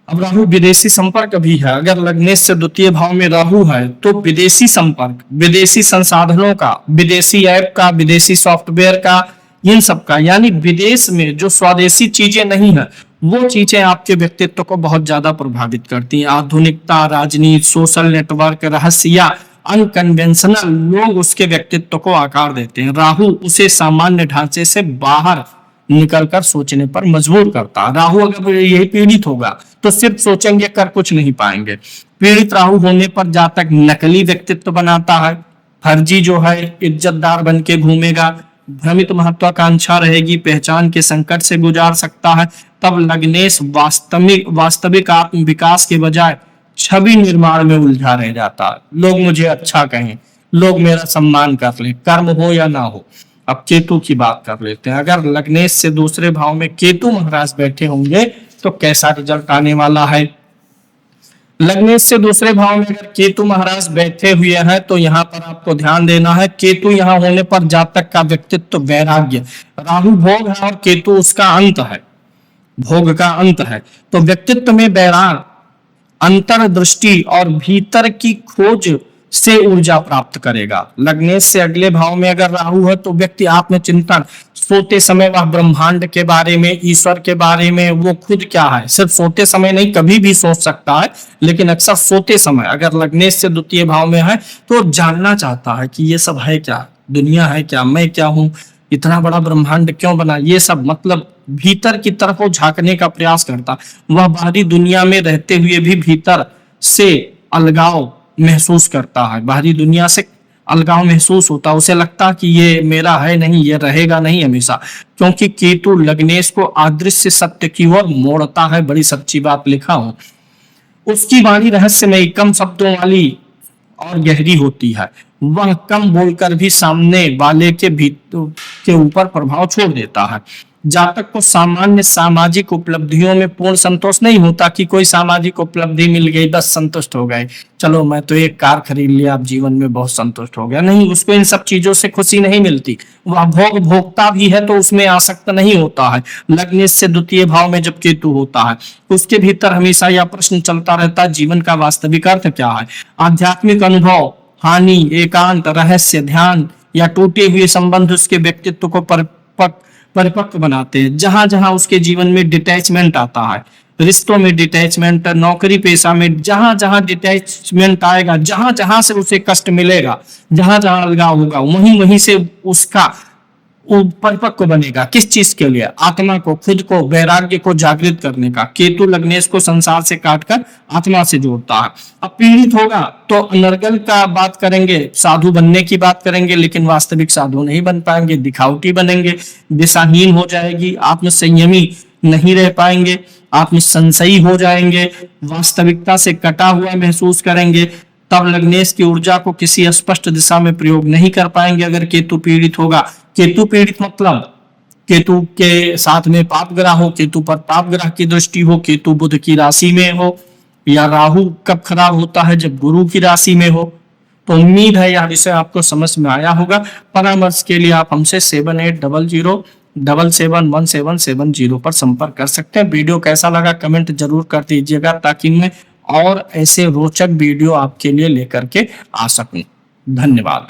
अब राहु विदेशी संपर्क भी है। अगर लग्नेश से द्वितीय भाव में राहु है तो विदेशी संपर्क, विदेशी संसाधनों का, विदेशी ऐप का, विदेशी सॉफ्टवेयर का, इन सब का, यानी विदेश में जो स्वदेशी चीजें नहीं है वो चीजें आपके व्यक्तित्व को बहुत ज्यादा प्रभावित करती हैं। आधुनिकता, राजनीति, सोशल नेटवर्क, रहस्य या अनकन्वेंशनल लोग उसके व्यक्तित्व को आकार देते हैं। राहु उसे सामान्य ढांचे से बाहर निकलकर सोचने पर मजबूर करता है। राहु अगर यही पीड़ित होगा तो सिर्फ सोचेंगे, कर कुछ नहीं पाएंगे। पीड़ित राहु होने पर जातक नकली व्यक्तित्व बनाता है, फर्जी जो है इज्जतदार बन के घूमेगा, भ्रमित महत्वाकांक्षा रहेगी, पहचान के संकट से गुजार सकता है। तब लग्नेश वास्तविक आत्म विकास के बजाय छवि निर्माण में उलझा रह जाता है। लोग मुझे अच्छा कहें, लोग मेरा सम्मान कर लें, कर्म हो या ना हो। अब केतु की बात कर लेते हैं। अगर लग्नेश से दूसरे भाव में केतु महाराज बैठे होंगे तो कैसा रिजल्ट आने वाला है। लग्नेश से दूसरे भाव में अगर केतु महाराज बैठे हुए हैं तो यहाँ पर आपको ध्यान देना है, केतु यहाँ होने पर जातक का व्यक्तित्व वैराग्य, राहु भोग है और केतु उसका अंत है, भोग का अंत है। तो व्यक्तित्व में वैराग, अंतर्दृष्टि और भीतर की खोज से ऊर्जा प्राप्त करेगा। लग्नेश से अगले भाव में अगर राहु है तो व्यक्ति आत्मचिंतन, सोते समय वह ब्रह्मांड के बारे में, ईश्वर के बारे में, वो खुद क्या है, सिर्फ सोते समय नहीं कभी भी सोच सकता है, लेकिन अक्सर सोते समय अगर लग्नेश से द्वितीय भाव में है तो जानना चाहता है कि ये सब है क्या, दुनिया है क्या, मैं क्या हूँ, इतना बड़ा ब्रह्मांड क्यों बना, ये सब मतलब भीतर की तरफ वो झांकने का प्रयास करता। वह बाहरी दुनिया में रहते हुए भी भीतर से अलगाव महसूस करता है, बाहरी दुनिया से अलगाव महसूस होता है, उसे लगता कि ये मेरा है नहीं, ये रहेगा नहीं हमेशा, क्योंकि केतु लग्नेश को अदृश्य सत्य की ओर मोड़ता है। बड़ी सच्ची बात लिखा हूं। उसकी वाणी रहस्यमयी, कम शब्दों वाली और गहरी होती है। वह कम बोलकर भी सामने वाले के ऊपर प्रभाव छोड़ देता है। जातक को सामान्य सामाजिक उपलब्धियों में पूर्ण संतोष नहीं होता कि कोई सामाजिक उपलब्धि मिल गई बस संतुष्ट हो गए, चलो मैं तो एक कार खरीद लिया अब जीवन में बहुत संतुष्ट हो गया, नहीं, उसको इन सब चीजों से खुशी नहीं मिलती। वह भोग भोगता भी है तो उसमें आसक्त नहीं होता है। लग्नेश से द्वितीय भाव में जब केतु होता है उसके भीतर हमेशा यह प्रश्न चलता रहता है, जीवन का वास्तविक अर्थ क्या है। आध्यात्मिक अनुभव, हानि, एकांत, रहस्य, ध्यान या टूटे हुए संबंध उसके व्यक्तित्व को परिपक्व बनाते हैं। जहां जहां उसके जीवन में डिटैचमेंट आता है, रिश्तों में डिटैचमेंट, नौकरी पेशा में जहां जहां डिटैचमेंट आएगा, जहां जहां से उसे कष्ट मिलेगा, जहां जहां अलगाव होगा, वहीं वहीं से उसका वो परिपक्व बनेगा। किस चीज के लिए? आत्मा को, खुद को, वैराग्य को जागृत करने का। केतु लग्नेश को संसार से काटकर आत्मा से जोड़ता है। अब पीड़ित होगा तो अनर्गल का बात करेंगे, साधु बनने की बात करेंगे, लेकिन वास्तविक साधु नहीं बन पाएंगे, दिखावटी बनेंगे, दिशाहीन हो जाएगी, आत्मसंयमी नहीं रह पाएंगे, आत्मसंशयी हो जाएंगे, वास्तविकता से कटा हुआ महसूस करेंगे। तब लग्नेश की ऊर्जा को किसी स्पष्ट दिशा में प्रयोग नहीं कर पाएंगे अगर केतु पीड़ित होगा। केतु पीड़ित मतलब केतु के साथ में पाप ग्रह हो, केतु पर पाप ग्रह की दृष्टि हो, केतु बुध की राशि में हो, या राहु कब खराब होता है जब गुरु की राशि में हो। तो उम्मीद है यह विषय आपको समझ में आया होगा। परामर्श के लिए आप हमसे 7800771770 पर संपर्क कर सकते हैं। वीडियो कैसा लगा कमेंट जरूर कर दीजिएगा ताकि मैं और ऐसे रोचक वीडियो आपके लिए लेकर के आ सकूं। धन्यवाद।